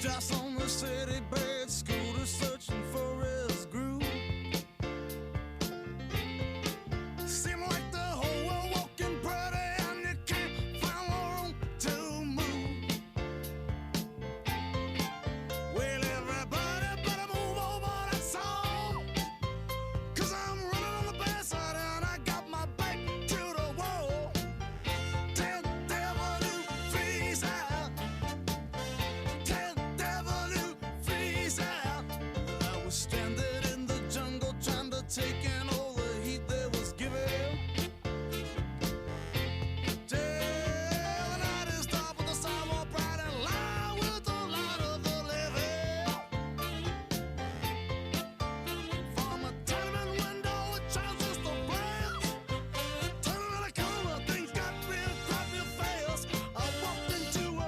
Just on the city bed, scooter searching for his groove. Seem like the whole world walking pretty and you can't find no room to move. Well, everybody better move over that song, 'cause I'm running on the bad side and I got my back to the wall. Tell the devil to freeze out. Tell the devil to freeze out. I was stranded in the jungle trying to take in all the heat they was giving. Till the night is dark with the sidewalk bright and light with the light of the living. From a tenement window it transistor blares. Turning the corner, things got real crap real fast. I walked into a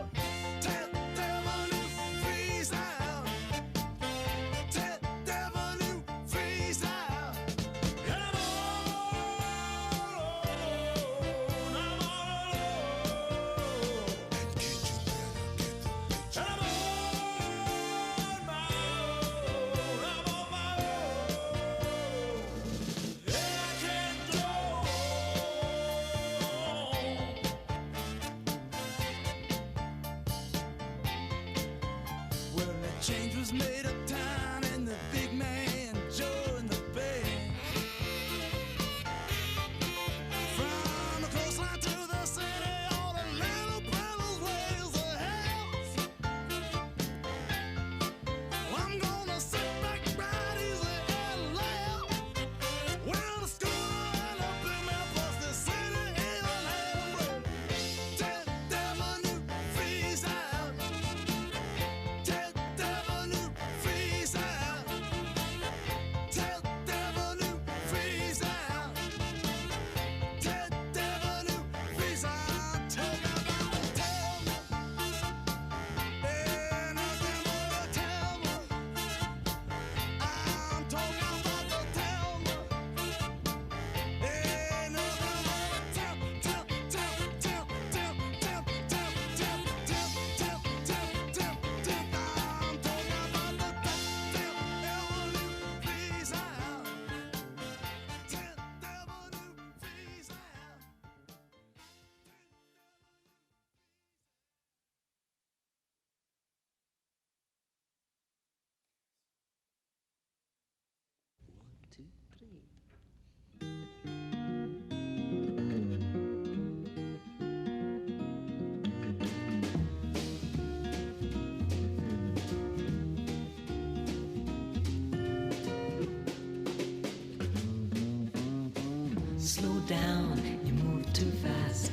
tell the devil to freeze out. Tell the devil to freeze out. And I'm all alone, I'm all alone. And can't you better get the picture? And I'm on my own, I'm on my own. Yeah, I can't go on. Well, the change was made uptown and the big man Joe in the band. From the coastline to the city, all the little brothers raise their hands. Well, I'm gonna sit back right easy and laugh. When the schooner and the big man plus the city even halfway. Tell the devil to freeze out. Tell the devil to freeze out. Tell the devil to freeze out. Tell the devil to freeze out. Talk about the tell me. Ain't nothing but a tell me. I'm talking about the tell me. Ain't nothing but a tell, tell, tell, tell, tell, tell, tell, tell, tell, tell, tell, tell, tell. I'm talking about the tell, devil to freeze out. Tell devil to freeze out. Slow down, you move too fast.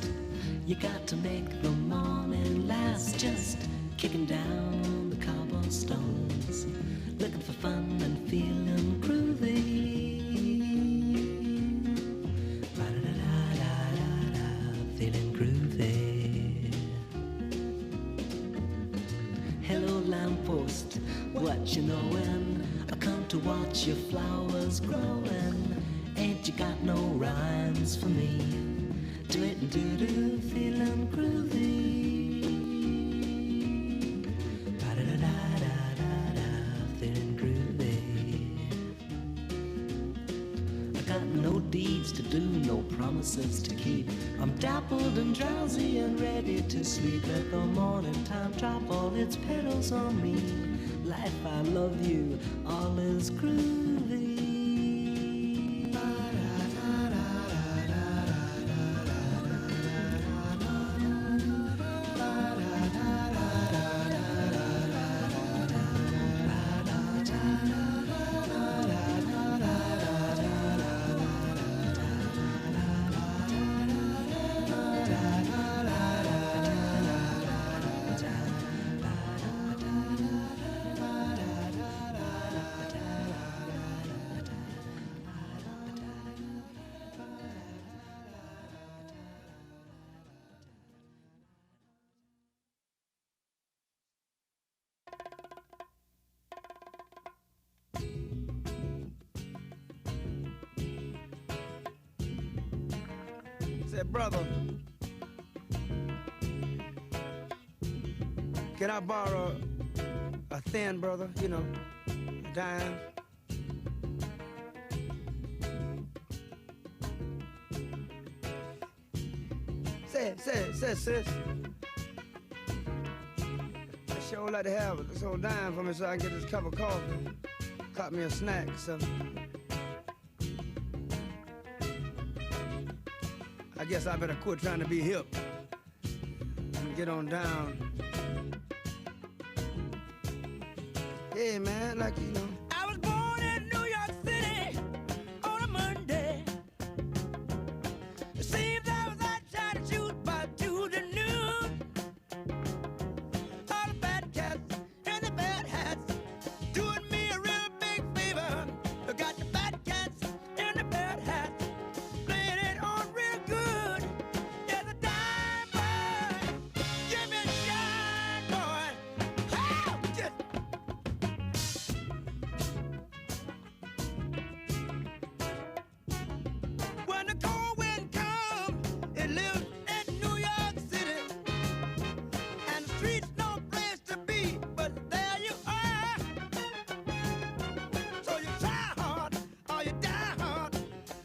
You got to make the morning last. Just kicking down the cobblestones, looking for fun and feeling groovy. Ba-da-da-da-da-da, feeling groovy. Hello lamppost, what you knowin'? I come to watch your flowers growing. Ain't you got no rhymes for me? Do it and do feeling groovy. Ba-da-da-da-da-da, feeling groovy. I got no deeds to do, no promises to keep. I'm dappled and drowsy and ready to sleep. Let the morning time drop all its petals on me. Life, I love you, all is groovy. Said, brother, can I borrow a thin, brother, you know, a dime? Say, sis. I sure like to have this old dime for me so I can get this cup of coffee. Caught me a snack or something. I guess I better quit trying to be hip and get on down. Hey, man, like, you know. I was born in New York City on a Monday. It seems I was out trying to shoot by Tuesday noon. All the bad cats and the bad hats doing me a real big favor. I got the bad cats and the bad hats playing it on real good. There's a dime boy, give me a shine boy. Oh, just when the cold wind comes, it lives in New York City, and the streets no place to be, but there you are. So you try hard or you die hard.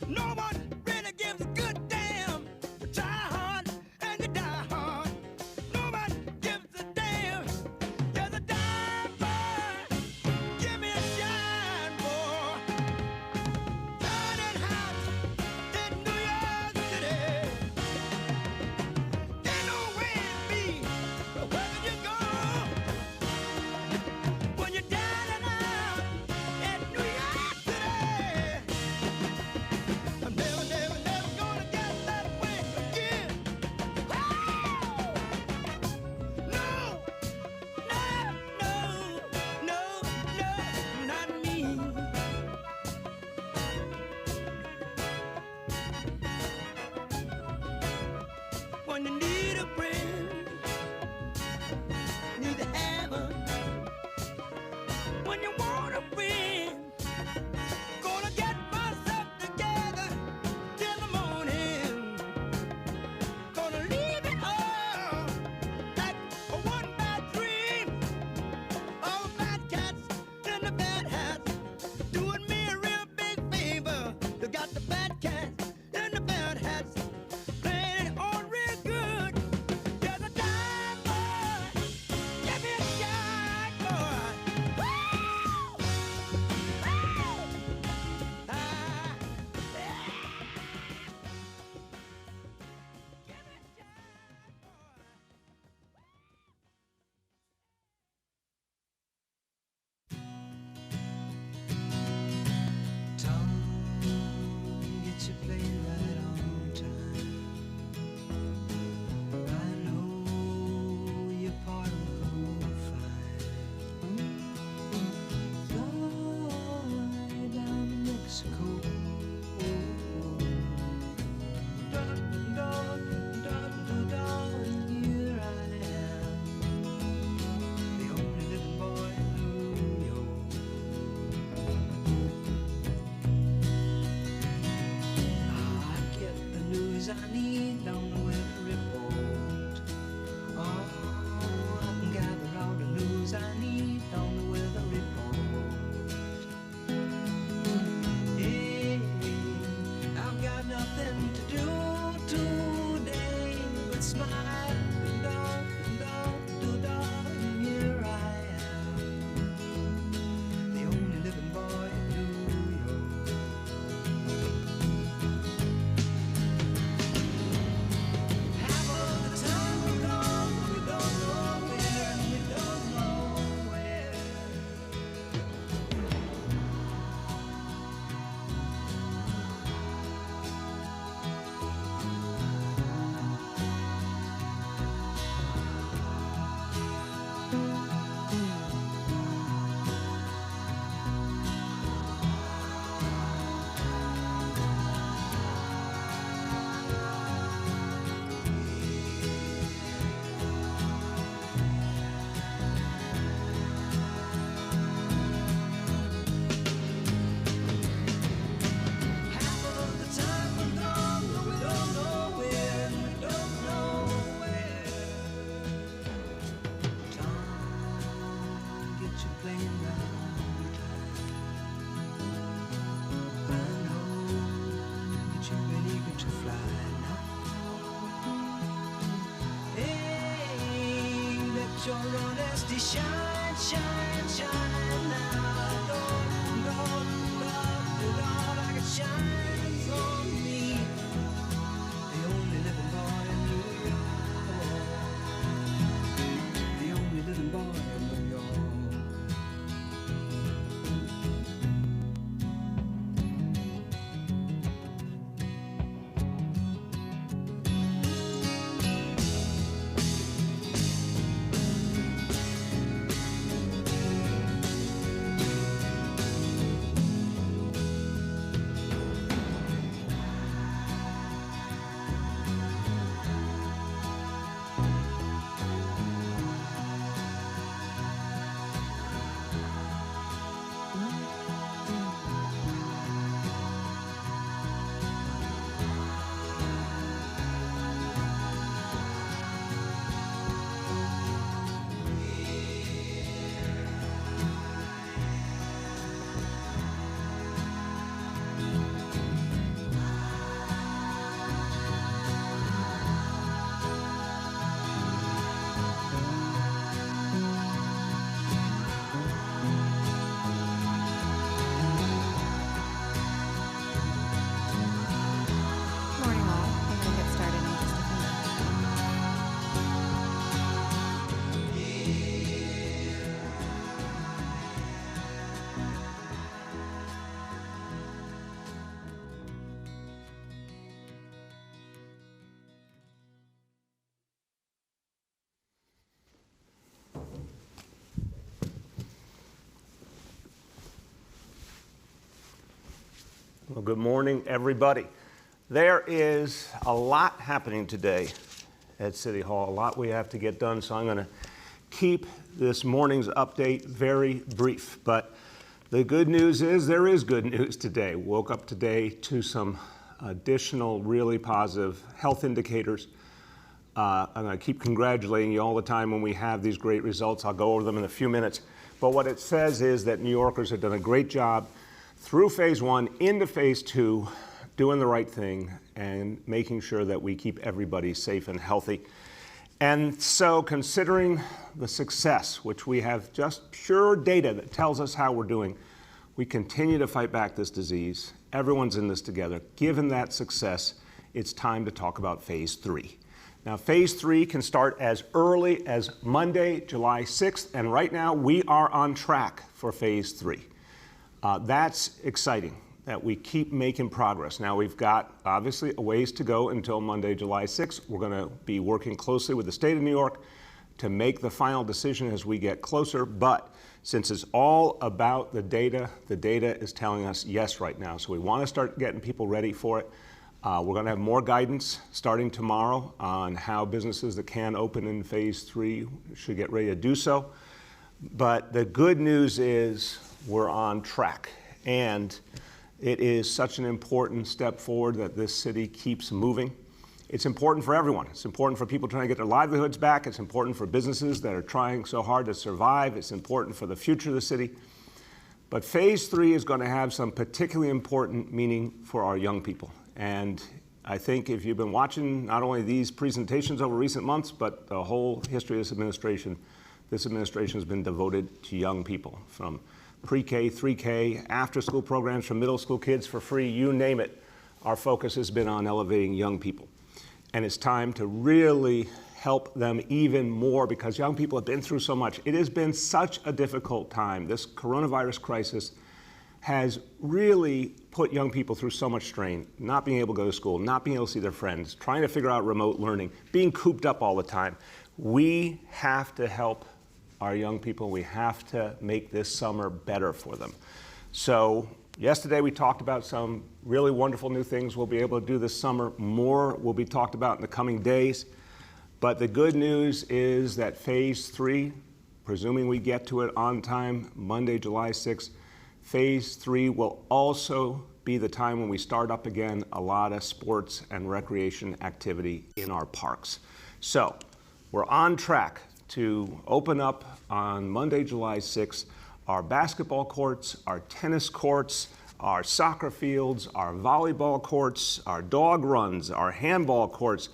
No one really gives a good damn. You try hard and you die hard. No one gives a damn. There's a dime boy, give me a shine boy. Turning hot in New York City. Ain't no way to be, but wherever you go, when you're down and out in New York City, I'm never gonna get that way again. Oh! No, not me. When you need a friend, need to have her. When you want a friend, gonna get myself together till the morning. Gonna leave it all like a one bad dream. All the bad cats and the bad hats doing me a real big favor. You got the bad cats and the bad hats playing it on real good. your honesty shine, shine, shine now. Lord, Lord, Lord, Lord, like it shines on me. The only living boy in New York. The only living boy in New York. Morning all. We're going to get started in just a few minutes. Well, good morning, everybody. There is a lot happening today at City Hall, a lot we have to get done, so I'm going to keep this morning's update very brief. But the good news is there is good news today. Woke up today to some additional really positive health indicators. I'm going to keep congratulating you all the time when we have these great results. I'll go over them in a few minutes. But what it says is that New Yorkers have done a great job through phase one into phase two, doing the right thing and making sure that we keep everybody safe and healthy. And so considering the success, which we have just pure data that tells us how we're doing, we continue to fight back this disease. Everyone's in this together. Given that success, it's time to talk about phase three. Now, phase three can start as early as Monday, July 6th, and right now we are on track for phase three. That's exciting that we keep making progress. Now, we've got obviously a ways to go until Monday, July 6th. We're going to be working closely with the state of New York to make the final decision as we get closer. But since it's all about the data is telling us yes right now. So we want to start getting people ready for it. We're going to have more guidance starting tomorrow on how businesses that can open in phase three should get ready to do so. But the good news is we're on track. And it is such an important step forward that this city keeps moving. It's important for everyone. It's important for people trying to get their livelihoods back. It's important for businesses that are trying so hard to survive. It's important for the future of the city. But phase three is going to have some particularly important meaning for our young people. And I think if you've been watching not only these presentations over recent months, but the whole history of this administration has been devoted to young people, from pre-K, 3K, after-school programs for middle school kids for free, you name it. Our focus has been on elevating young people. And it's time to really help them even more because young people have been through so much. It has been such a difficult time. This coronavirus crisis has really put young people through so much strain, not being able to go to school, not being able to see their friends, trying to figure out remote learning, being cooped up all the time. We have to help our young people. We have to make this summer better for them. So yesterday we talked about some really wonderful new things we'll be able to do this summer. More will be talked about in the coming days. But the good news is that phase three, presuming we get to it on time, Monday, July 6th, phase three will also be the time when we start up again a lot of sports and recreation activity in our parks. So we're on track to open up on Monday, July 6th, our basketball courts, our tennis courts, our soccer fields, our volleyball courts, our dog runs, our handball courts,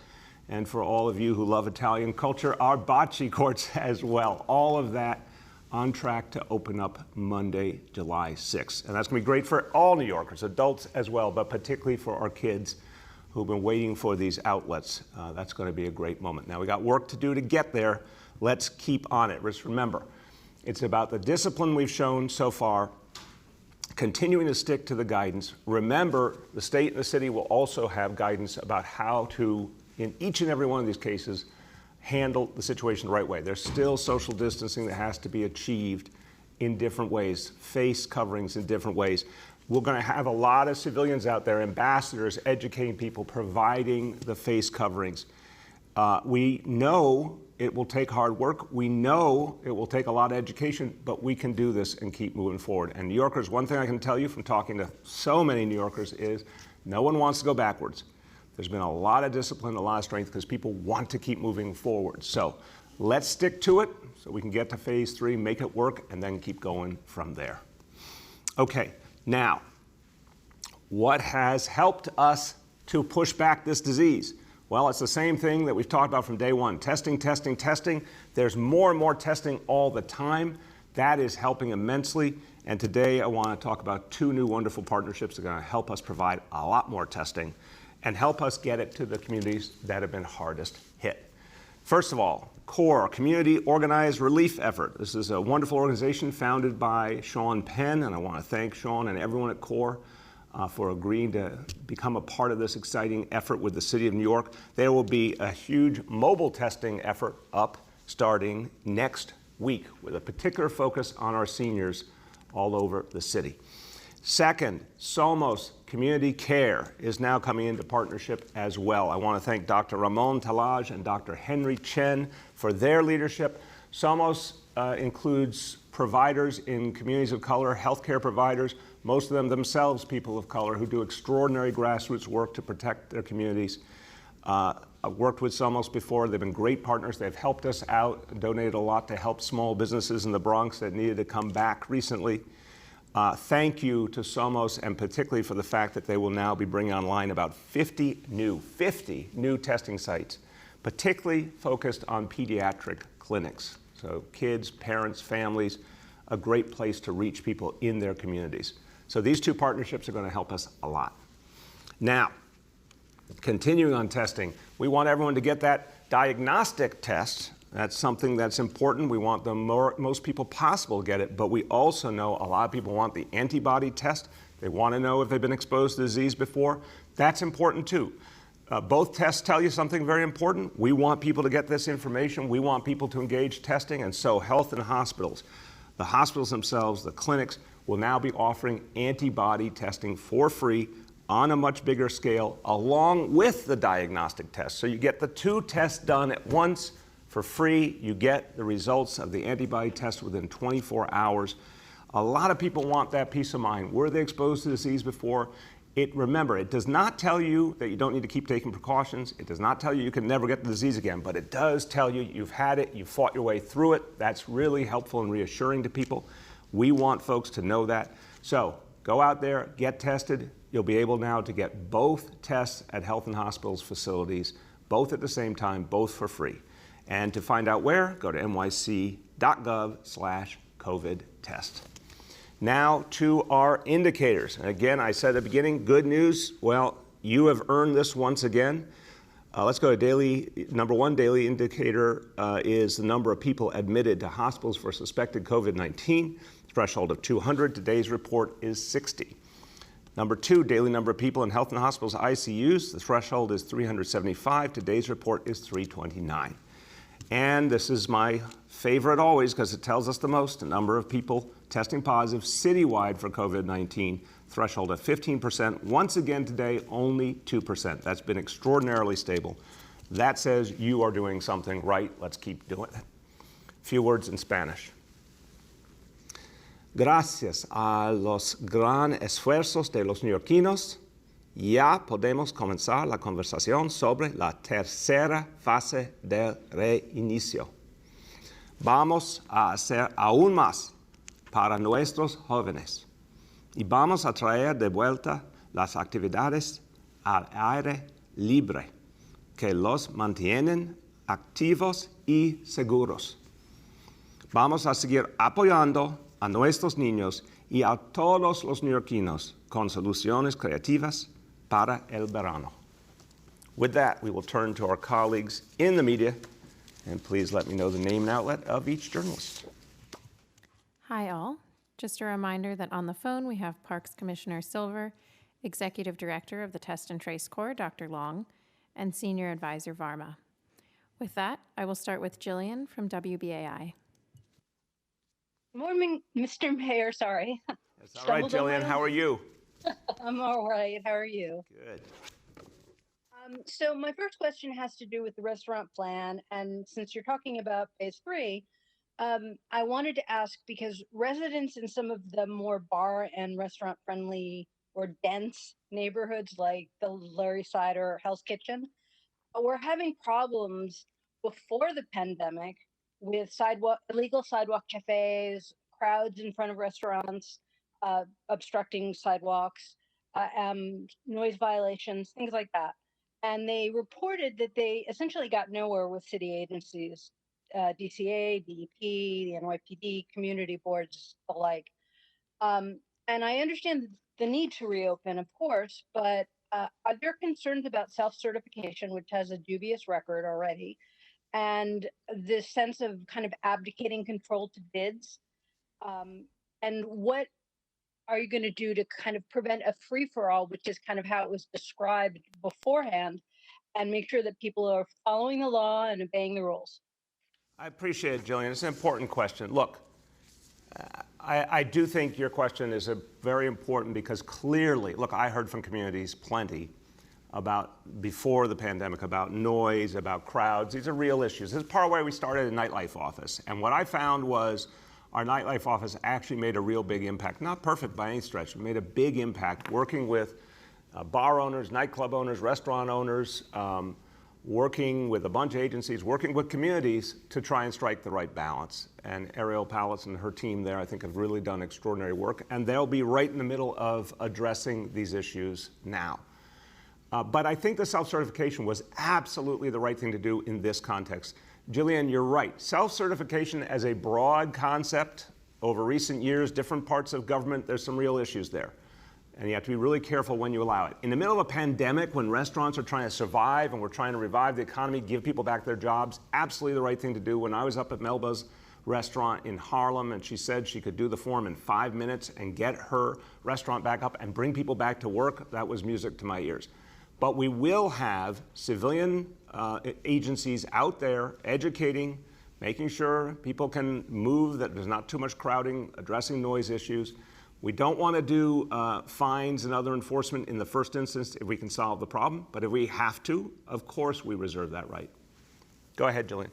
And for all of you who love Italian culture, our bocce courts as well. All of that on track to open up Monday, July 6th. And that's going to be great for all New Yorkers, adults as well, but particularly for our kids who've been waiting for these outlets. That's going to be a great moment. Now, we got work to do to get there. Let's keep on it. Just remember, it's about the discipline we've shown so far, continuing to stick to the guidance. Remember, the state and the city will also have guidance about how to, in each and every one of these cases, handle the situation the right way. There's still social distancing that has to be achieved in different ways, face coverings in different ways. We're going to have a lot of civilians out there, ambassadors, educating people, providing the face coverings. We know it will take hard work. We know it will take a lot of education, but we can do this and keep moving forward. And New Yorkers, one thing I can tell you from talking to so many New Yorkers is no one wants to go backwards. There's been a lot of discipline, a lot of strength, because people want to keep moving forward. So let's stick to it so we can get to phase 3, make it work, and then keep going from there. Okay, now, what has helped us to push back this disease? Well, it's the same thing that we've talked about from day one. Testing, testing, testing. There's more and more testing all the time. That is helping immensely. And today I want to talk about 2 new wonderful partnerships that are going to help us provide a lot more testing and help us get it to the communities that have been hardest hit. First of all, CORE, Community Organized Relief Effort. This is a wonderful organization founded by Sean Penn, and I want to thank Sean and everyone at CORE for agreeing to become a part of this exciting effort with the City of New York. There will be a huge mobile testing effort up starting next week with a particular focus on our seniors all over the city. Second, Somos Community Care is now coming into partnership as well. I want to thank Dr. Ramon Talaj and Dr. Henry Chen for their leadership. Somos includes providers in communities of color, healthcare providers, most of them themselves people of color who do extraordinary grassroots work to protect their communities. I've worked with Somos before. They've been great partners. They've helped us out, donated a lot to help small businesses in the Bronx that needed to come back recently. Thank you to Somos, and particularly for the fact that they will now be bringing online about 50 new testing sites, particularly focused on pediatric clinics. So kids, parents, families, a great place to reach people in their communities. So these 2 partnerships are going to help us a lot. Now, continuing on testing, we want everyone to get that diagnostic test. That's something that's important. We want the most people possible to get it, but we also know a lot of people want the antibody test. They want to know if they've been exposed to the disease before. That's important too. Both tests tell you something very important. We want people to get this information. We want people to engage testing, and so health and hospitals, the hospitals themselves, the clinics, will now be offering antibody testing for free on a much bigger scale, along with the diagnostic test. So you get the 2 tests done at once for free. You get the results of the antibody test within 24 hours. A lot of people want that peace of mind. Were they exposed to disease before? Remember, it does not tell you that you don't need to keep taking precautions. It does not tell you you can never get the disease again, but it does tell you you've had it, you've fought your way through it. That's really helpful and reassuring to people. We want folks to know that. So go out there, get tested. You'll be able now to get both tests at health and hospitals facilities, both at the same time, both for free. And to find out where, go to nyc.gov/COVID test. Now to our indicators. And again, I said at the beginning, good news. Well, you have earned this once again. Let's go to number 1 daily indicator is the number of people admitted to hospitals for suspected COVID-19. Threshold of 200. Today's report is 60. Number 2, daily number of people in health and hospitals ICUs. The threshold is 375. Today's report is 329. And this is my favorite always because it tells us the most, the number of people testing positive citywide for COVID-19, threshold of 15%. Once again today, only 2%. That's been extraordinarily stable. That says you are doing something right. Let's keep doing it. A few words in Spanish. Gracias a los gran esfuerzos de los neoyorquinos, ya podemos comenzar la conversación sobre la tercera fase del reinicio. Vamos a hacer aún más para nuestros jóvenes y vamos a traer de vuelta las actividades al aire libre. que los mantienen activos y seguros. Vamos a seguir apoyando a nuestros niños y a todos los neoyorquinos con soluciones creativas para el verano. With that, we will turn to our colleagues in the media, and please let me know the name and outlet of each journalist. Hi, all. Just a reminder that on the phone we have Parks Commissioner Silver, Executive Director of the Test and Trace Corps, Dr. Long, and Senior Advisor Varma. With that, I will start with Jillian from WBAI. Morning, Mr. Mayor. Sorry. That's all right, Jillian. How are you? I'm all right. How are you? Good. So my first question has to do with the restaurant plan. And since you're talking about phase 3, I wanted to ask because residents in some of the more bar and restaurant friendly or dense neighborhoods like the Larry Side or Hell's Kitchen were having problems before the pandemic with illegal sidewalk cafes, crowds in front of restaurants, obstructing sidewalks, noise violations, things like that. And they reported that they essentially got nowhere with city agencies, DCA, DEP, the NYPD, community boards, the like. And I understand the need to reopen, of course, but are there concerns about self-certification, which has a dubious record already, and this sense of kind of abdicating control to bids? And what are you going to do to kind of prevent a free-for-all, which is kind of how it was described beforehand, and make sure that people are following the law and obeying the rules? I appreciate it, Jillian. It's an important question. Look, I do think your question is very important because clearly, look, I heard from communities plenty about before the pandemic, about noise, about crowds. These are real issues. This is part of why we started a nightlife office. And what I found was our nightlife office actually made a real big impact. Not perfect by any stretch, but made a big impact working with bar owners, nightclub owners, restaurant owners, working with a bunch of agencies, working with communities to try and strike the right balance. And Ariel Pallas and her team there, I think, have really done extraordinary work. And they'll be right in the middle of addressing these issues now. But I think the self-certification was absolutely the right thing to do in this context. Jillian, you're right. Self-certification as a broad concept over recent years, different parts of government, there's some real issues there. And you have to be really careful when you allow it. In the middle of a pandemic, when restaurants are trying to survive and we're trying to revive the economy, give people back their jobs, absolutely the right thing to do. When I was up at Melba's restaurant in Harlem and she said she could do the form in 5 minutes and get her restaurant back up and bring people back to work, that was music to my ears. But we will have civilian agencies out there educating, making sure people can move, that there's not too much crowding, addressing noise issues. We don't want to do fines and other enforcement in the first instance if we can solve the problem, but if we have to, of course we reserve that right. Go ahead, Jillian.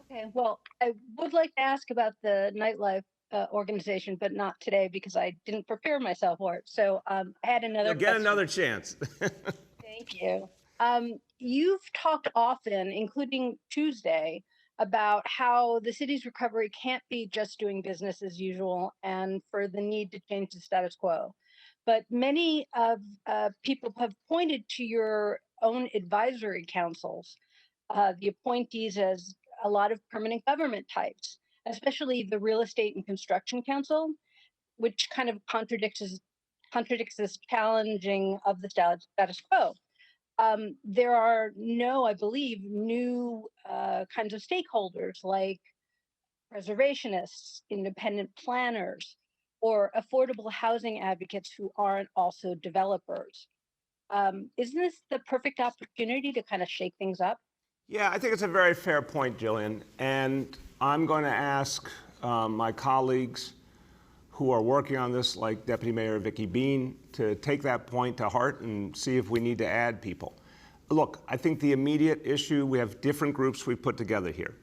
Okay, well, I would like to ask about the nightlife organization, but not today because I didn't prepare myself for it. So I had another You'll get another chance. Thank you. You've talked often, including Tuesday, about how the city's recovery can't be just doing business as usual and for the need to change the status quo. But many of people have pointed to your own advisory councils, the appointees as a lot of permanent government types, especially the Real Estate and Construction Council, which kind of contradicts this challenging of the status quo. There are I believe, new kinds of stakeholders like preservationists, independent planners, or affordable housing advocates who aren't also developers. Isn't this the perfect opportunity to kind of shake things up? Yeah, I think it's a very fair point, Jillian. And I'm going to ask my colleagues who are working on this, like Deputy Mayor Vicky Bean, to take that point to heart and see if we need to add people. Look, I think the immediate issue, we have different groups we've put together here.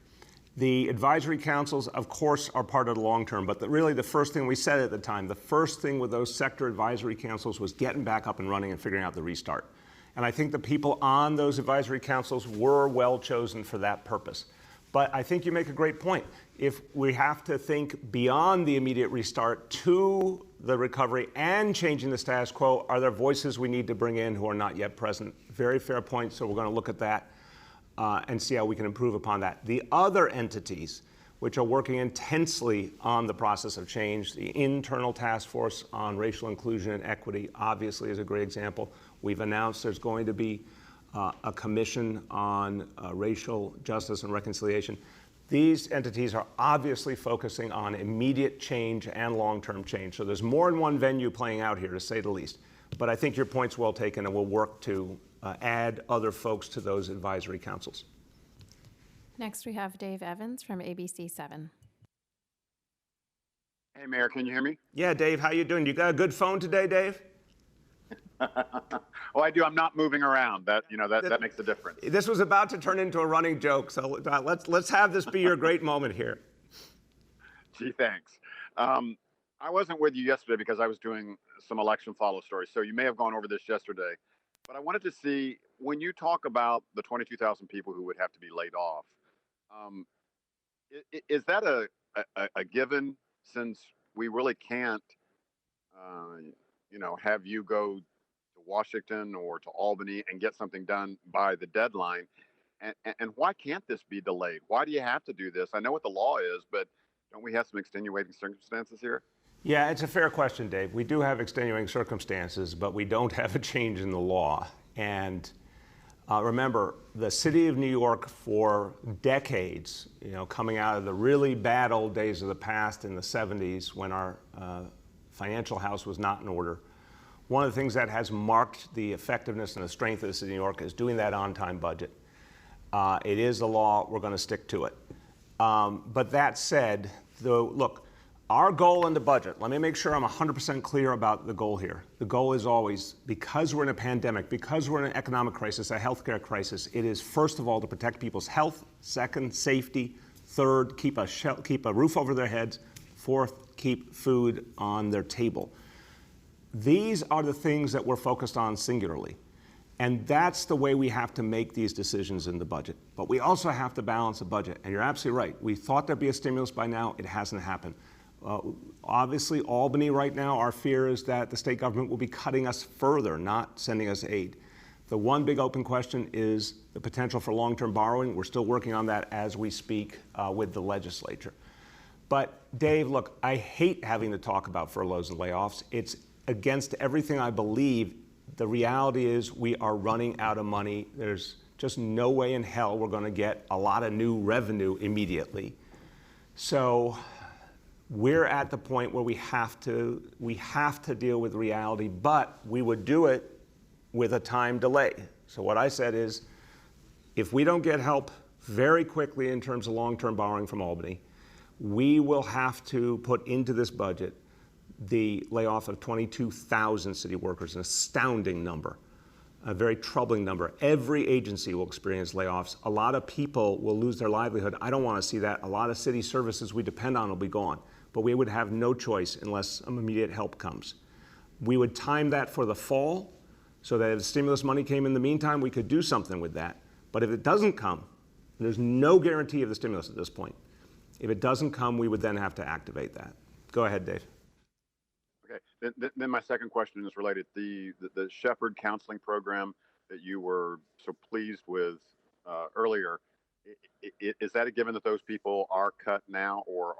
The advisory councils, of course, are part of the long term, but really the first thing we said at the time, the first thing with those sector advisory councils was getting back up and running and figuring out the restart. And I think the people on those advisory councils were well chosen for that purpose. But I think you make a great point. If we have to think beyond the immediate restart to the recovery and changing the status quo, are there voices we need to bring in who are not yet present? Very fair point, so we're going to look at that and see how we can improve upon that. The other entities which are working intensely on the process of change, the internal task force on racial inclusion and equity obviously is a great example. We've announced there's going to be a commission on racial justice and reconciliation. These entities are obviously focusing on immediate change and long-term change. So there's more than one venue playing out here, to say the least. But I think your point's well taken, and we'll work to add other folks to those advisory councils. Next, we have Dave Evans from ABC 7. Hey, Mayor, can you hear me? Yeah, Dave, how you doing? You got a good phone today, Dave? Oh, I do. I'm not moving around. That makes a difference. This was about to turn into a running joke, so let's have this be your great moment here. Gee, thanks. I wasn't with you yesterday because I was doing some election follow stories, so you may have gone over this yesterday. But I wanted to see, when you talk about the 22,000 people who would have to be laid off, is that a given, since we really can't, have you go to Washington or to Albany and get something done by the deadline? And why can't this be delayed? Why do you have to do this? I know what the law is, but don't we have some extenuating circumstances here? Yeah, it's a fair question, Dave. We do have extenuating circumstances, but we don't have a change in the law. And remember, the city of New York for decades, coming out of the really bad old days of the past in the 70s when our financial house was not in order, one of the things that has marked the effectiveness and the strength of the city of New York is doing that on-time budget. It is the law. We're going to stick to it. But that said, look, our goal in the budget, let me make sure I'm 100% clear about the goal here. The goal is always, because we're in a pandemic, because we're in an economic crisis, a healthcare crisis, it is first of all to protect people's health, second, safety, third, keep a roof over their heads, fourth, keep food on their table. These are the things that we're focused on singularly. And that's the way we have to make these decisions in the budget. But we also have to balance the budget. And you're absolutely right. We thought there'd be a stimulus by now. It hasn't happened. Obviously, Albany right now, our fear is that the state government will be cutting us further, not sending us aid. The one big open question is the potential for long-term borrowing. We're still working on that as we speak with the legislature. But Dave, look, I hate having to talk about furloughs and layoffs. It's against everything I believe. The reality is we are running out of money. There's just no way in hell we're going to get a lot of new revenue immediately. So we're at the point where we have to deal with reality, but we would do it with a time delay. So what I said is, if we don't get help very quickly in terms of long-term borrowing from Albany, we will have to put into this budget the layoff of 22,000 city workers, an astounding number, a very troubling number. Every agency will experience layoffs. A lot of people will lose their livelihood. I don't want to see that. A lot of city services we depend on will be gone. But we would have no choice unless some immediate help comes. We would time that for the fall so that if stimulus money came in the meantime, we could do something with that. But if it doesn't come, there's no guarantee of the stimulus at this point. If it doesn't come, we would then have to activate that. Go ahead, Dave. Okay, then my second question is related to the Shepherd counseling program that you were so pleased with earlier. Is that a given that those people are cut now, or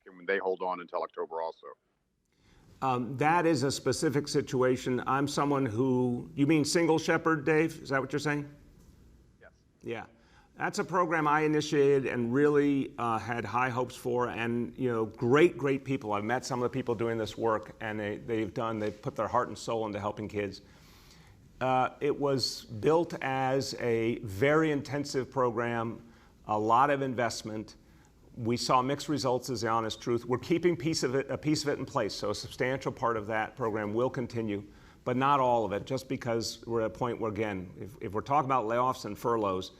can they hold on until October also? That is a specific situation. I'm someone who, you mean single Shepherd, Dave? Is that what you're saying? Yes. Yeah. That's a program I initiated and really had high hopes for, and great people. I've met some of the people doing this work, and they've put their heart and soul into helping kids. It was built as a very intensive program, a lot of investment. We saw mixed results, is the honest truth. We're keeping a piece of it in place, so a substantial part of that program will continue, but not all of it, just because we're at a point where, again, if we're talking about layoffs and furloughs,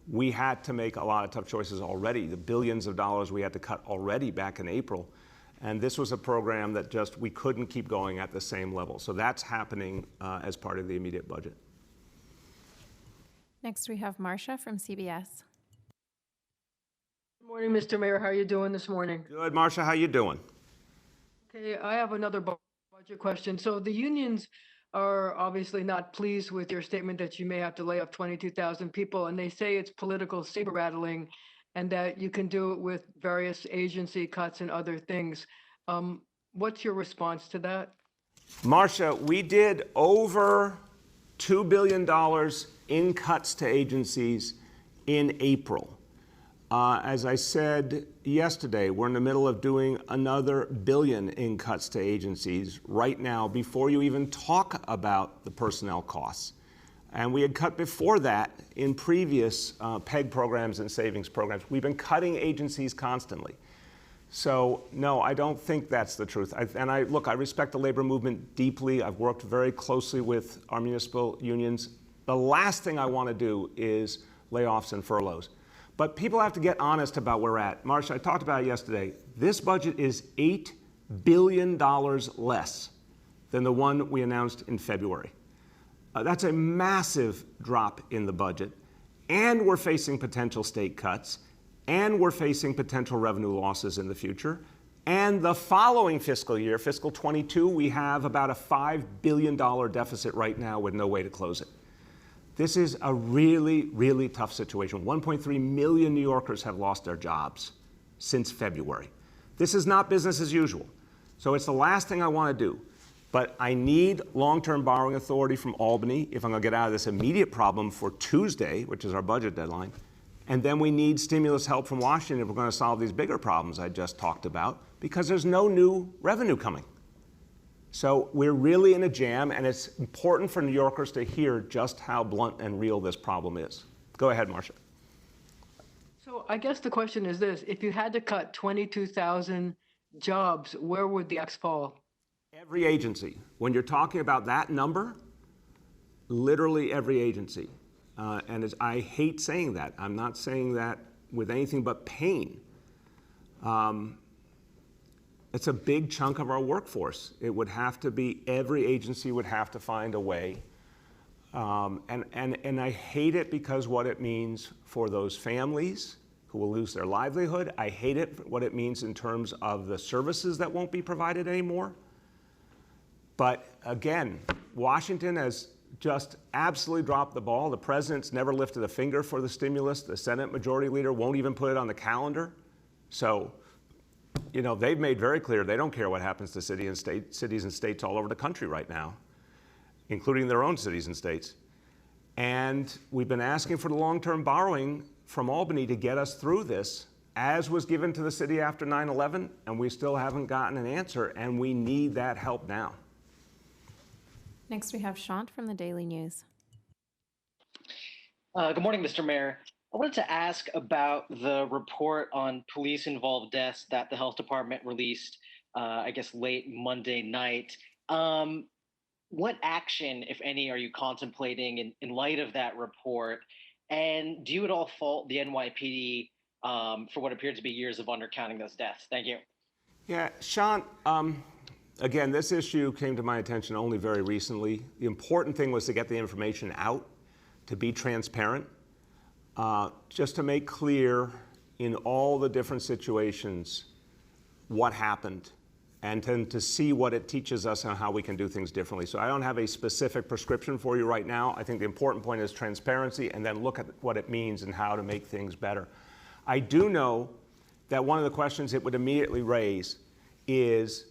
we had to make a lot of tough choices already. The billions of dollars we had to cut already back in April. And this was a program that we couldn't keep going at the same level. So that's happening as part of the immediate budget. Next, we have Marcia from CBS. Morning, Mr. Mayor. How are you doing this morning? Good, Marcia, how you doing? Okay, I have another budget question. So the unions are obviously not pleased with your statement that you may have to lay off 22,000 people, and they say it's political saber rattling and that you can do it with various agency cuts and other things. What's your response to that? Marcia, we did over $2 billion in cuts to agencies in April. As I said yesterday, we're in the middle of doing another billion in cuts to agencies right now before you even talk about the personnel costs. And we had cut before that in previous PEG programs and savings programs. We've been cutting agencies constantly. So, no, I don't think that's the truth. I respect the labor movement deeply. I've worked very closely with our municipal unions. The last thing I want to do is layoffs and furloughs. But people have to get honest about where we're at. Marcia, I talked about it yesterday. This budget is $8 billion less than the one we announced in February. That's a massive drop in the budget. And we're facing potential state cuts. And we're facing potential revenue losses in the future. And the following fiscal year, fiscal 22, we have about a $5 billion deficit right now with no way to close it. This is a really, really tough situation. 1.3 million New Yorkers have lost their jobs since February. This is not business as usual. So it's the last thing I want to do. But I need long-term borrowing authority from Albany if I'm going to get out of this immediate problem for Tuesday, which is our budget deadline. And then we need stimulus help from Washington if we're going to solve these bigger problems I just talked about, because there's no new revenue coming. So we're really in a jam, and it's important for New Yorkers to hear just how blunt and real this problem is. Go ahead, Marcia. So I guess the question is this: if you had to cut 22,000 jobs, where would the axe fall? Every agency. When you're talking about that number, literally every agency. I hate saying that. I'm not saying that with anything but pain. It's a big chunk of our workforce. It would have to be, every agency would have to find a way. And I hate it because what it means for those families who will lose their livelihood. I hate it what it means in terms of the services that won't be provided anymore. But again, Washington has just absolutely dropped the ball. The president's never lifted a finger for the stimulus. The Senate Majority Leader won't even put it on the calendar. So, you know, they've made very clear they don't care what happens to cities and states all over the country right now, including their own cities and states. And we've been asking for the long-term borrowing from Albany to get us through this, as was given to the city after 9/11, and we still haven't gotten an answer, and we need that help now. Next, we have Shant from the Daily News. Good morning, Mr. Mayor. I wanted to ask about the report on police-involved deaths that the health department released, I guess, late Monday night. What action, if any, are you contemplating in light of that report? And do you at all fault the NYPD for what appeared to be years of undercounting those deaths? Thank you. Yeah, Shant, again, this issue came to my attention only very recently. The important thing was to get the information out, to be transparent, just to make clear in all the different situations what happened, and to see what it teaches us on how we can do things differently. So I don't have a specific prescription for you right now. I think the important point is transparency, and then look at what it means and how to make things better. I do know that one of the questions it would immediately raise is,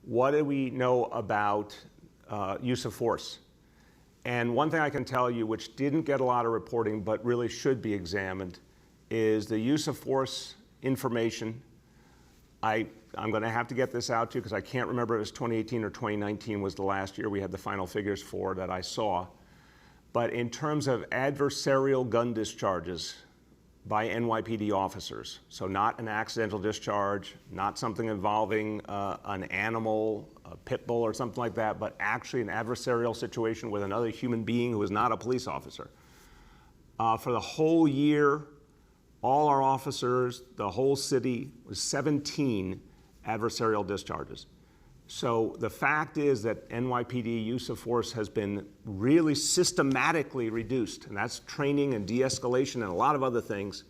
what do we know about use of force? And one thing I can tell you, which didn't get a lot of reporting but really should be examined, is the use of force information. I'm going to have to get this out to you because I can't remember if it was 2018 or 2019 was the last year we had the final figures for that I saw. But in terms of adversarial gun discharges by NYPD officers, so not an accidental discharge, not something involving an animal, a pit bull or something like that, but actually an adversarial situation with another human being who is not a police officer. For the whole year, all our officers, the whole city, was 17 adversarial discharges. So the fact is that NYPD use of force has been really systematically reduced, and that's training and de-escalation and a lot of other things.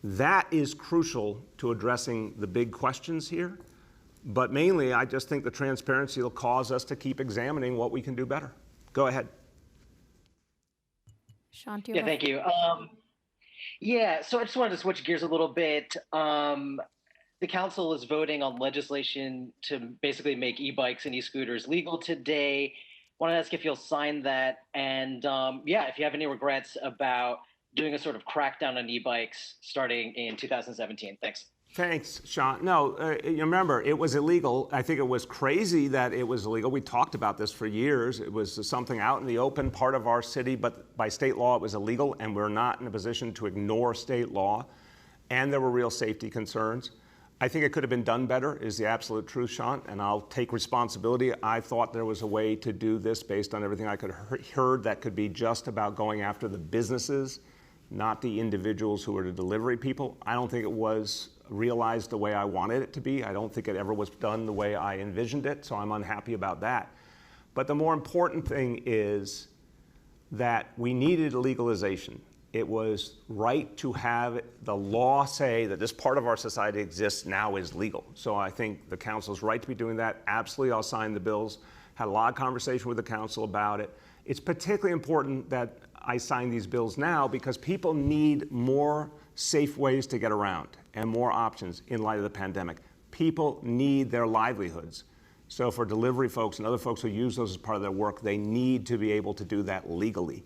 That is crucial to addressing the big questions here. But mainly, I just think the transparency will cause us to keep examining what we can do better. Go ahead. Sean, do you Yeah, have a thank you. Yeah, so I just wanted to switch gears a little bit. The council is voting on legislation to basically make e-bikes and e-scooters legal today. Want to ask if you'll sign that, and yeah, if you have any regrets about doing a sort of crackdown on e-bikes starting in 2017. Thanks. Thanks, Sean. No, you remember, it was illegal. I think it was crazy that it was illegal. We talked about this for years. It was something out in the open part of our city, but by state law, it was illegal, and we're not in a position to ignore state law. And there were real safety concerns. I think it could have been done better, is the absolute truth, Sean, and I'll take responsibility. I thought there was a way to do this based on everything I could heard that could be just about going after the businesses, not the individuals who are the delivery people. I don't think it was realized the way I wanted it to be. I don't think it ever was done the way I envisioned it, so I'm unhappy about that. But the more important thing is that we needed legalization. It was right to have the law say that this part of our society exists now is legal. So I think the council's right to be doing that. Absolutely, I'll sign the bills. Had a lot of conversation with the council about it. It's particularly important that I sign these bills now because people need more safe ways to get around and more options in light of the pandemic. People need their livelihoods. So for delivery folks and other folks who use those as part of their work, they need to be able to do that legally.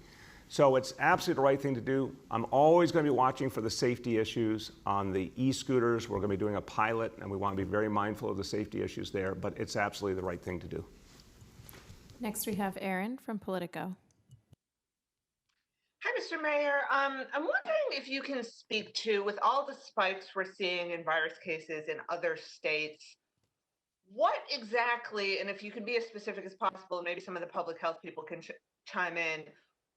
So it's absolutely the right thing to do. I'm always going to be watching for the safety issues on the e-scooters. We're going to be doing a pilot, and we want to be very mindful of the safety issues there, but it's absolutely the right thing to do. Next, we have Erin from Politico. Hi, Mr. Mayor. I'm wondering if you can speak to, with all the spikes we're seeing in virus cases in other states, what exactly, and if you can be as specific as possible, maybe some of the public health people can chime in,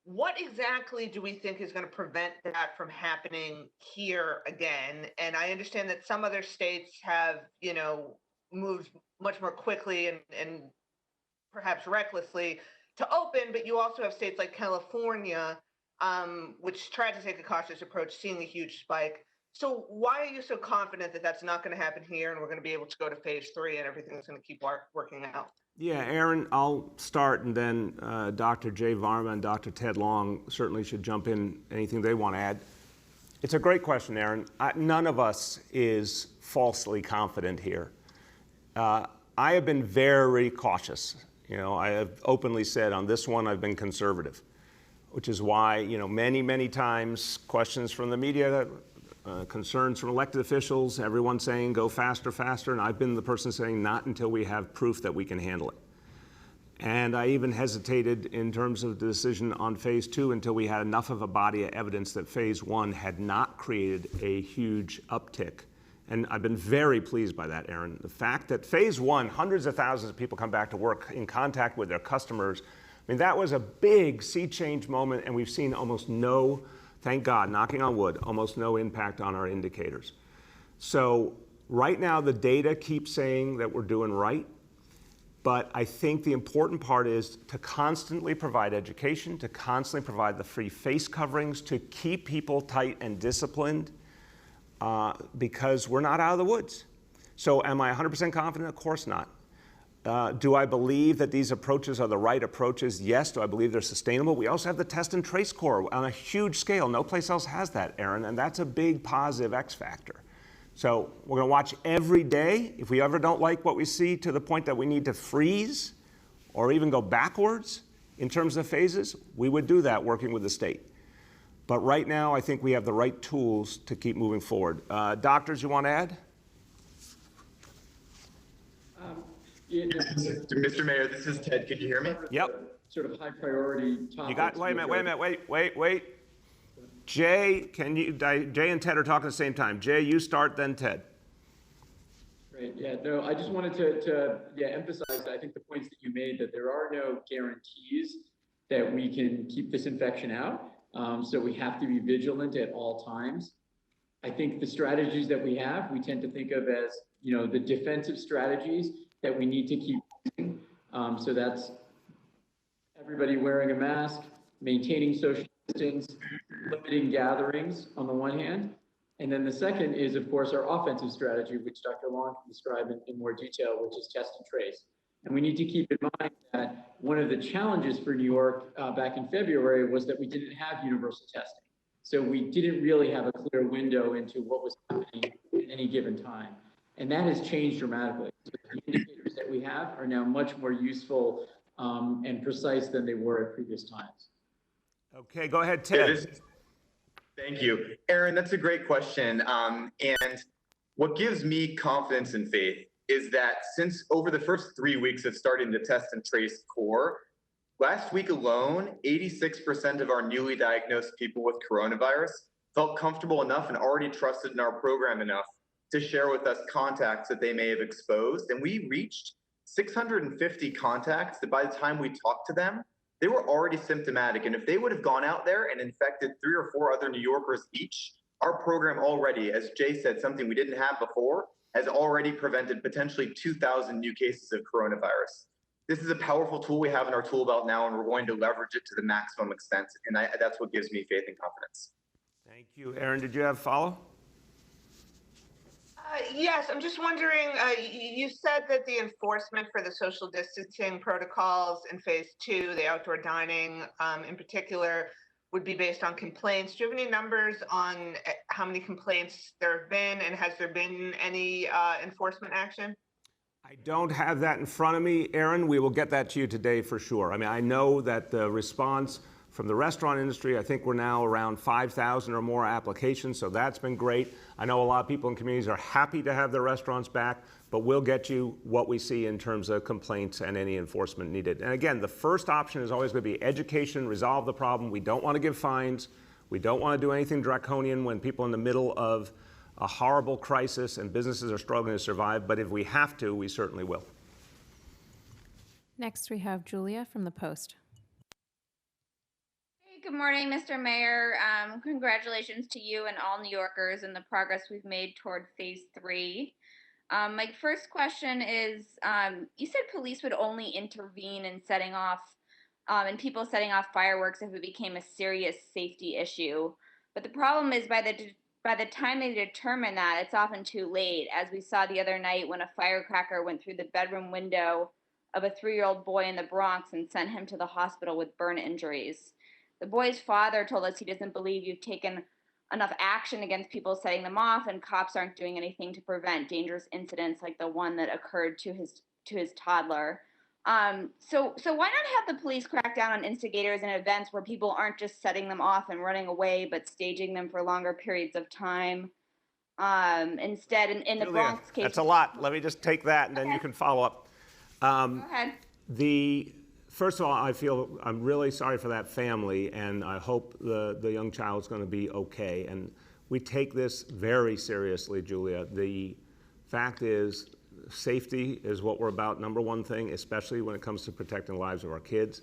what exactly do we think is going to prevent that from happening here again? And I understand that some other states have, moved much more quickly and perhaps recklessly to open, but you also have states like California, which tried to take a cautious approach, seeing a huge spike. So why are you so confident that that's not going to happen here and we're going to be able to go to phase 3 and everything's going to keep working out? Yeah, Erin, I'll start, and then Dr. Jay Varma and Dr. Ted Long certainly should jump in anything they want to add. It's a great question, Erin. None of us is falsely confident here. I have been very cautious. I have openly said on this one I've been conservative, which is why, many, many times questions from the media, concerns from elected officials, everyone saying go faster, faster, and I've been the person saying not until we have proof that we can handle it. And I even hesitated in terms of the decision on phase 2 until we had enough of a body of evidence that phase 1 had not created a huge uptick. And I've been very pleased by that, Erin. The fact that phase 1, hundreds of thousands of people come back to work in contact with their customers, that was a big sea change moment, and we've seen almost no, thank God, knocking on wood, almost no impact on our indicators. So right now, the data keeps saying that we're doing right, but I think the important part is to constantly provide education, to constantly provide the free face coverings, to keep people tight and disciplined, because we're not out of the woods. So am I 100% confident? Of course not. Do I believe that these approaches are the right approaches? Yes. Do I believe they're sustainable? We also have the test and trace core on a huge scale. No place else has that, Erin, and that's a big positive X factor. So we're going to watch every day. If we ever don't like what we see to the point that we need to freeze or even go backwards in terms of phases, we would do that working with the state. But right now, I think we have the right tools to keep moving forward. Doctors, you want to add? Mr. Mayor, this is Ted. Can you hear me? Yep. Sort of high priority topics. You got, wait a minute, wait. Jay, Jay and Ted are talking at the same time. Jay, you start, then Ted. Great, yeah, no, I just wanted to emphasize, I think the points that you made, that there are no guarantees that we can keep this infection out. So we have to be vigilant at all times. I think the strategies that we have, we tend to think of as, the defensive strategies that we need to keep using. So that's everybody wearing a mask, maintaining social distance, limiting gatherings on the one hand, And then the second is, of course, our offensive strategy, which Dr. Long can describe in more detail, which is test and trace. And we need to keep in mind that one of the challenges for New York back in February was that we didn't have universal testing. So we didn't really have a clear window into what was happening at any given time. And that has changed dramatically. So the indicators that we have are now much more useful and precise than they were at previous times. Okay, go ahead, Ted. Thank you. Aaron, that's a great question. And what gives me confidence and faith is that since over the first 3 weeks of starting the test and trace core, last week alone, 86% of our newly diagnosed people with coronavirus felt comfortable enough and already trusted in our program enough to share with us contacts that they may have exposed. And we reached 650 contacts that by the time we talked to them, they were already symptomatic. And if they would have gone out there and infected 3 or 4 other New Yorkers each, our program already, as Jay said, something we didn't have before, has already prevented potentially 2,000 new cases of coronavirus. This is a powerful tool we have in our tool belt now, and we're going to leverage it to the maximum extent. And that's what gives me faith and confidence. Thank you. Aaron, did you have a follow? Yes, I'm just wondering, you said that the enforcement for the social distancing protocols in phase 2, the outdoor dining in particular, would be based on complaints. Do you have any numbers on how many complaints there have been, and has there been any enforcement action? I don't have that in front of me, Aaron. We will get that to you today for sure. I mean, I know that the response from the restaurant industry, I think we're now around 5,000 or more applications, so that's been great. I know a lot of people in communities are happy to have their restaurants back, but we'll get you what we see in terms of complaints and any enforcement needed. And again, the first option is always going to be education, resolve the problem. We don't want to give fines. We don't want to do anything draconian when people are in the middle of a horrible crisis and businesses are struggling to survive, but if we have to, we certainly will. Next, we have Julia from the Post. Good morning, Mr. Mayor. Congratulations to you and all New Yorkers and the progress we've made toward phase 3. My first question is, you said police would only intervene in setting off, and people setting off fireworks if it became a serious safety issue. But the problem is by the time they determine that, it's often too late, as we saw the other night when a firecracker went through the bedroom window of a 3-year-old boy in the Bronx and sent him to the hospital with burn injuries. The boy's father told us he doesn't believe you've taken enough action against people setting them off, and cops aren't doing anything to prevent dangerous incidents like the one that occurred to his toddler. So why not have the police crack down on instigators and events where people aren't just setting them off and running away, but staging them for longer periods of time? Instead, in the Julia, Bronx case, that's a lot. Let me just take that, and then you can follow up. Go ahead. First of all, I'm really sorry for that family, and I hope the young child's going to be okay. And we take this very seriously, Julia. The fact is, safety is what we're about, number one thing, especially when it comes to protecting the lives of our kids.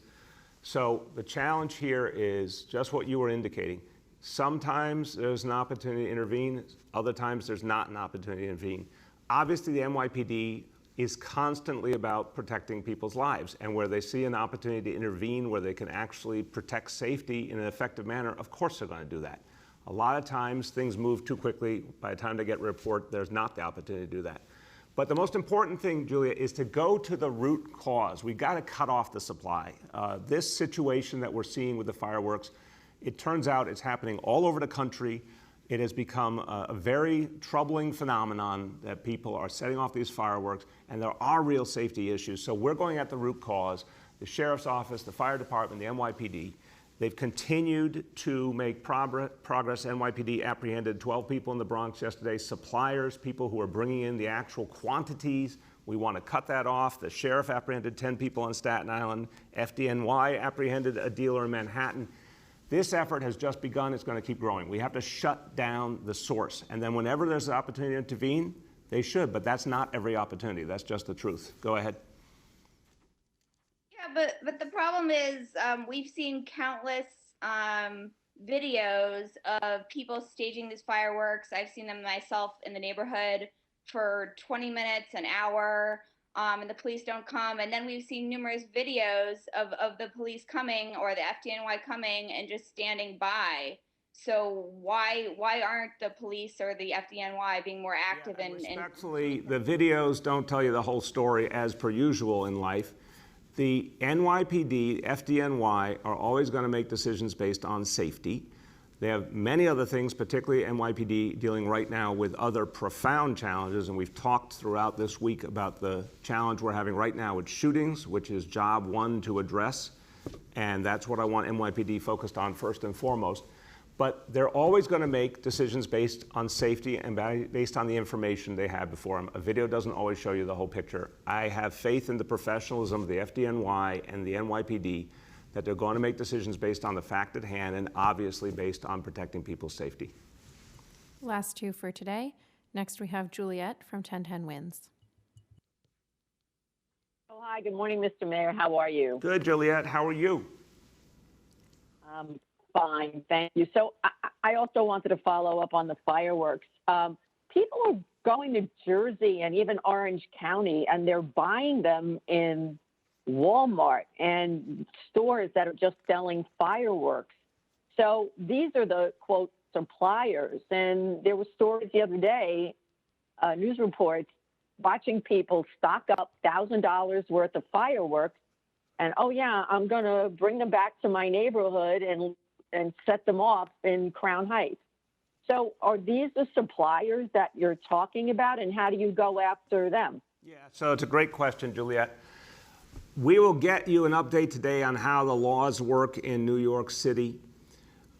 So the challenge here is just what you were indicating. Sometimes there's an opportunity to intervene, other times there's not an opportunity to intervene. Obviously, the NYPD is constantly about protecting people's lives, and where they see an opportunity to intervene, where they can actually protect safety in an effective manner, of course they're going to do that. A lot of times things move too quickly. By the time they get a report, there's not the opportunity to do that. But the most important thing, Julia, is to go to the root cause. We've got to cut off the supply. This situation that we're seeing with the fireworks, it turns out it's happening all over the country. It has become a very troubling phenomenon that people are setting off these fireworks, and there are real safety issues. So we're going at the root cause. The sheriff's office, the fire department, the NYPD, they've continued to make progress. NYPD apprehended 12 people in the Bronx yesterday, suppliers, people who are bringing in the actual quantities. We want to cut that off. The sheriff apprehended 10 people on Staten Island. FDNY apprehended a dealer in Manhattan. This effort has just begun. It's going to keep growing. We have to shut down the source. And then whenever there's an opportunity to intervene, they should. But that's not every opportunity. That's just the truth. Go ahead. Yeah, but the problem is we've seen countless videos of people staging these fireworks. I've seen them myself in the neighborhood for 20 minutes, an hour. And the police don't come. And then we've seen numerous videos of the police coming or the FDNY coming and just standing by. So why aren't the police or the FDNY being more active in Respectfully, the videos don't tell you the whole story as per usual in life. The NYPD, FDNY are always going to make decisions based on safety. They have many other things, particularly NYPD, dealing right now with other profound challenges, and we've talked throughout this week about the challenge we're having right now with shootings, which is job one to address, and that's what I want NYPD focused on first and foremost. But they're always going to make decisions based on safety and based on the information they have before them. A video doesn't always show you the whole picture. I have faith in the professionalism of the FDNY and the NYPD that they're going to make decisions based on the fact at hand and obviously based on protecting people's safety. Last two for today. Next we have Juliet from 1010 Wins. Oh, hi, good morning, Mr. Mayor. How are you? Good, Juliet. How are you? Fine, thank you. So I also wanted to follow up on the fireworks. People are going to Jersey and even Orange County, and they're buying them in Walmart and stores that are just selling fireworks. So these are the, quote, suppliers. And there were stories the other day, news reports, watching people stock up $1,000 worth of fireworks. And, oh, yeah, I'm going to bring them back to my neighborhood and set them off in Crown Heights. So are these the suppliers that you're talking about, and how do you go after them? Yeah, so it's a great question, Juliet. We will get you an update today on how the laws work in New York City.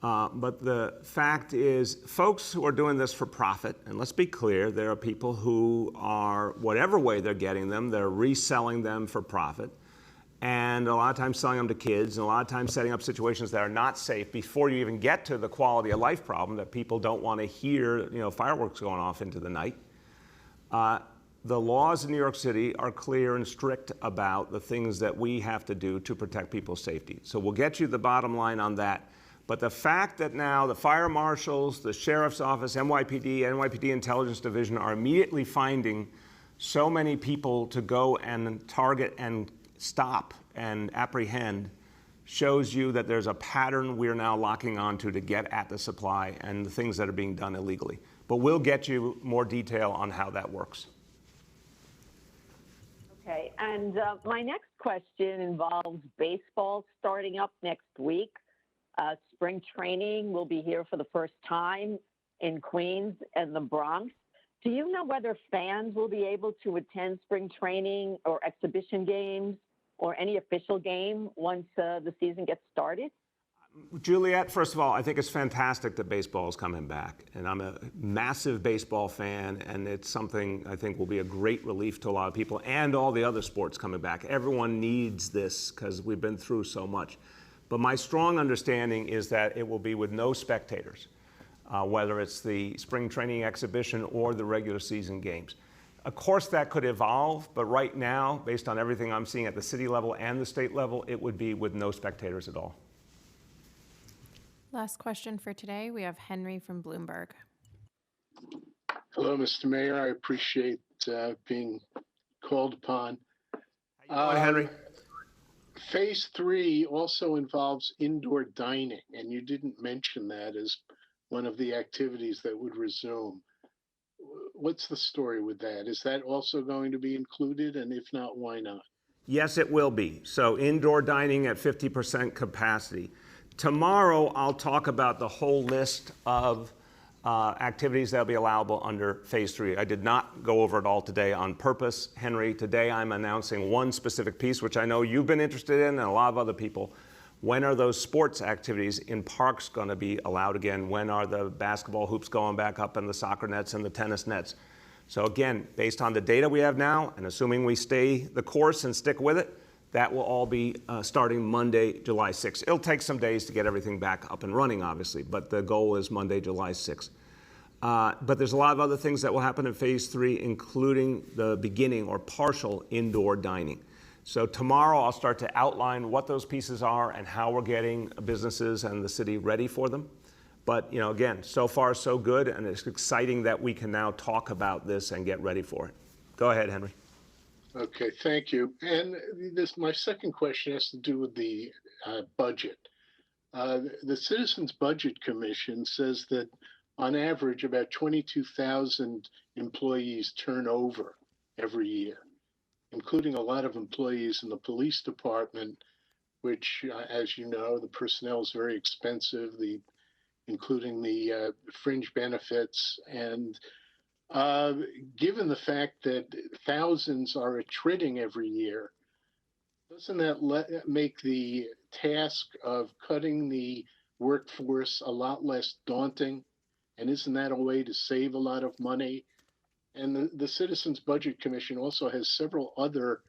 But the fact is, folks who are doing this for profit, and let's be clear, there are people who are, whatever way they're getting them, they're reselling them for profit. And a lot of times selling them to kids, and a lot of times setting up situations that are not safe before you even get to the quality of life problem that people don't want to hear, fireworks going off into the night. The laws in New York City are clear and strict about the things that we have to do to protect people's safety. So we'll get you the bottom line on that. But the fact that now the fire marshals, the sheriff's office, NYPD Intelligence Division are immediately finding so many people to go and target and stop and apprehend shows you that there's a pattern we're now locking onto to get at the supply and the things that are being done illegally. But we'll get you more detail on how that works. Okay, and my next question involves baseball starting up next week. Spring training will be here for the first time in Queens and the Bronx. Do you know whether fans will be able to attend spring training or exhibition games or any official game once the season gets started? Juliet, first of all, I think it's fantastic that baseball is coming back. And I'm a massive baseball fan, and it's something I think will be a great relief to a lot of people and all the other sports coming back. Everyone needs this because we've been through so much. But my strong understanding is that it will be with no spectators, whether it's the spring training exhibition or the regular season games. Of course, that could evolve, but right now, based on everything I'm seeing at the city level and the state level, it would be with no spectators at all. Last question for today. We have Henry from Bloomberg. Hello, Mr. Mayor. I appreciate being called upon. How you doing, Henry? Phase 3 also involves indoor dining, and you didn't mention that as one of the activities that would resume. What's the story with that? Is that also going to be included? And if not, why not? Yes, it will be. So indoor dining at 50% capacity. Tomorrow, I'll talk about the whole list of activities that will be allowable under Phase 3. I did not go over it all today on purpose, Henry. Today, I'm announcing one specific piece, which I know you've been interested in and a lot of other people. When are those sports activities in parks going to be allowed again? When are the basketball hoops going back up and the soccer nets and the tennis nets? So again, based on the data we have now, and assuming we stay the course and stick with it, that will all be starting Monday, July 6th. It'll take some days to get everything back up and running, obviously, but the goal is Monday, July 6th. But there's a lot of other things that will happen in Phase 3, including the beginning or partial indoor dining. So tomorrow I'll start to outline what those pieces are and how we're getting businesses and the city ready for them. But again, so far so good, and it's exciting that we can now talk about this and get ready for it. Go ahead, Henry. Okay, thank you. And my second question has to do with the budget. The Citizens Budget Commission says that on average, about 22,000 employees turn over every year, including a lot of employees in the police department, which, as you know, the personnel is very expensive, including the fringe benefits. And given the fact that thousands are attriting every year, doesn't that make the task of cutting the workforce a lot less daunting? And isn't that a way to save a lot of money? And the Citizens Budget Commission also has several other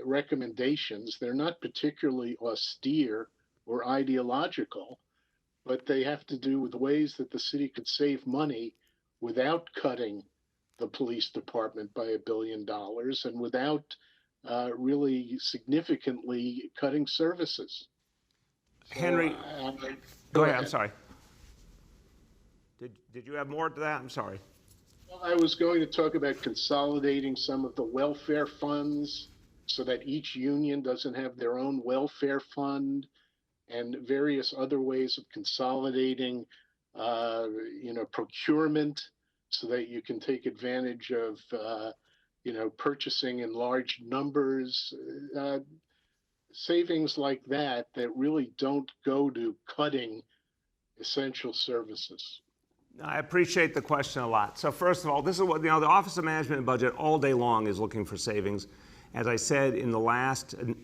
recommendations. They're not particularly austere or ideological, but they have to do with ways that the city could save money without cutting the police department by $1 billion and without really significantly cutting services. Henry, go ahead. I'm sorry. Did you have more to that? I'm sorry. Well, I was going to talk about consolidating some of the welfare funds so that each union doesn't have their own welfare fund, and various other ways of consolidating, procurement so that you can take advantage of, purchasing in large numbers, savings like that really don't go to cutting essential services. I appreciate the question a lot. So first of all, this is what, the Office of Management and Budget all day long is looking for savings. As I said,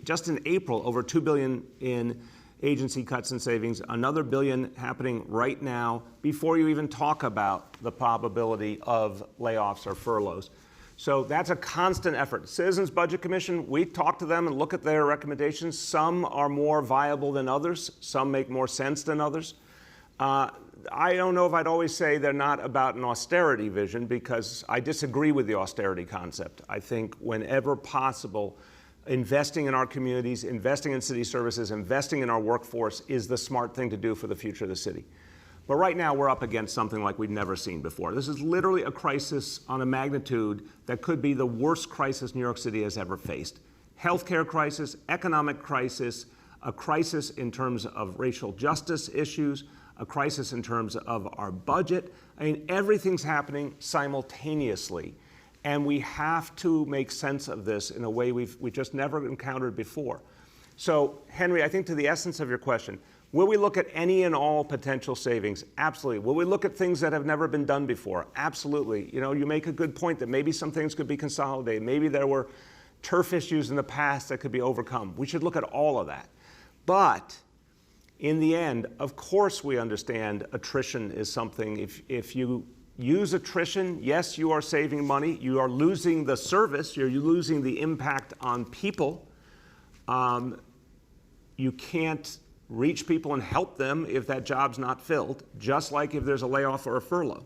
just in April, over $2 billion in agency cuts and savings, another $1 billion happening right now before you even talk about the probability of layoffs or furloughs. So that's a constant effort. Citizens Budget Commission, we talk to them and look at their recommendations. Some are more viable than others. Some make more sense than others. I don't know if I'd always say they're not about an austerity vision, because I disagree with the austerity concept. I think whenever possible, investing in our communities, investing in city services, investing in our workforce is the smart thing to do for the future of the city. But right now we're up against something like we've never seen before. This is literally a crisis on a magnitude that could be the worst crisis New York City has ever faced. Healthcare crisis, economic crisis, a crisis in terms of racial justice issues, a crisis in terms of our budget. I mean, everything's happening simultaneously. And we have to make sense of this in a way we just never encountered before. So, Henry, I think to the essence of your question, will we look at any and all potential savings? Absolutely. Will we look at things that have never been done before? Absolutely. You know, you make a good point that maybe some things could be consolidated. Maybe there were turf issues in the past that could be overcome. We should look at all of that. But in the end, of course we understand attrition is something. If you use attrition, yes, you are saving money. You are losing the service. You're losing the impact on people. You can't reach people and help them if that job's not filled, just like if there's a layoff or a furlough.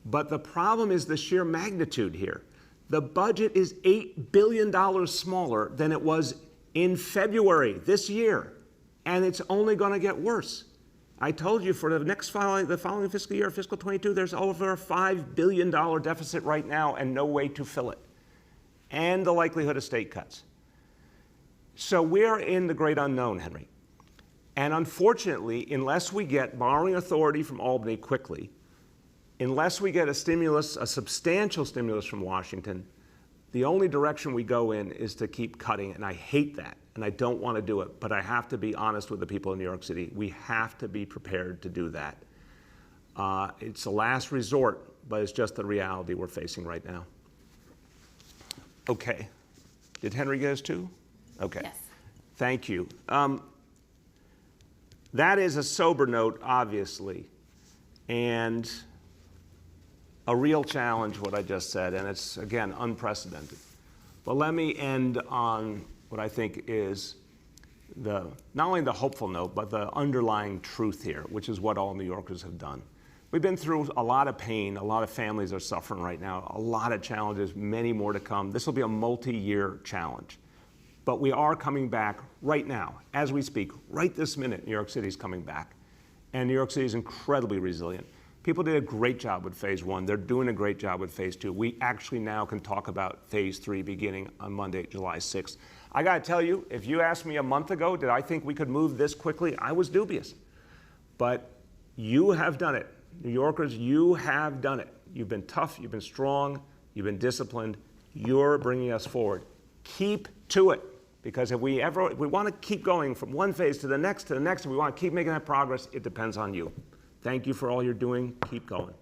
But the problem is the sheer magnitude here. The budget is $8 billion smaller than it was in February this year, and it's only going to get worse. I told you for the following fiscal year, fiscal 22, there's over a $5 billion deficit right now and no way to fill it, and the likelihood of state cuts. So we're in the great unknown, Henry. And unfortunately, unless we get borrowing authority from Albany quickly, unless we get a substantial stimulus from Washington, the only direction we go in is to keep cutting, and I hate that, and I don't want to do it, but I have to be honest with the people in New York City. We have to be prepared to do that. It's a last resort, but it's just the reality we're facing right now. Okay. Did Henry get his too? Okay. Yes. Thank you. That is a sober note, obviously, and a real challenge, what I just said, and it's, again, unprecedented. But let me end on what I think is not only the hopeful note, but the underlying truth here, which is what all New Yorkers have done. We've been through a lot of pain. A lot of families are suffering right now, a lot of challenges, many more to come. This will be a multi-year challenge. But we are coming back right now, as we speak, right this minute. New York City is coming back. And New York City is incredibly resilient. People did a great job with phase 1. They're doing a great job with phase 2. We actually now can talk about phase 3 beginning on Monday, July 6th. I got to tell you, if you asked me a month ago, did I think we could move this quickly? I was dubious. But you have done it. New Yorkers, you have done it. You've been tough, you've been strong, you've been disciplined. You're bringing us forward. Keep to it, because if we want to keep going from one phase to the next, and we want to keep making that progress, it depends on you. Thank you for all you're doing. Keep going.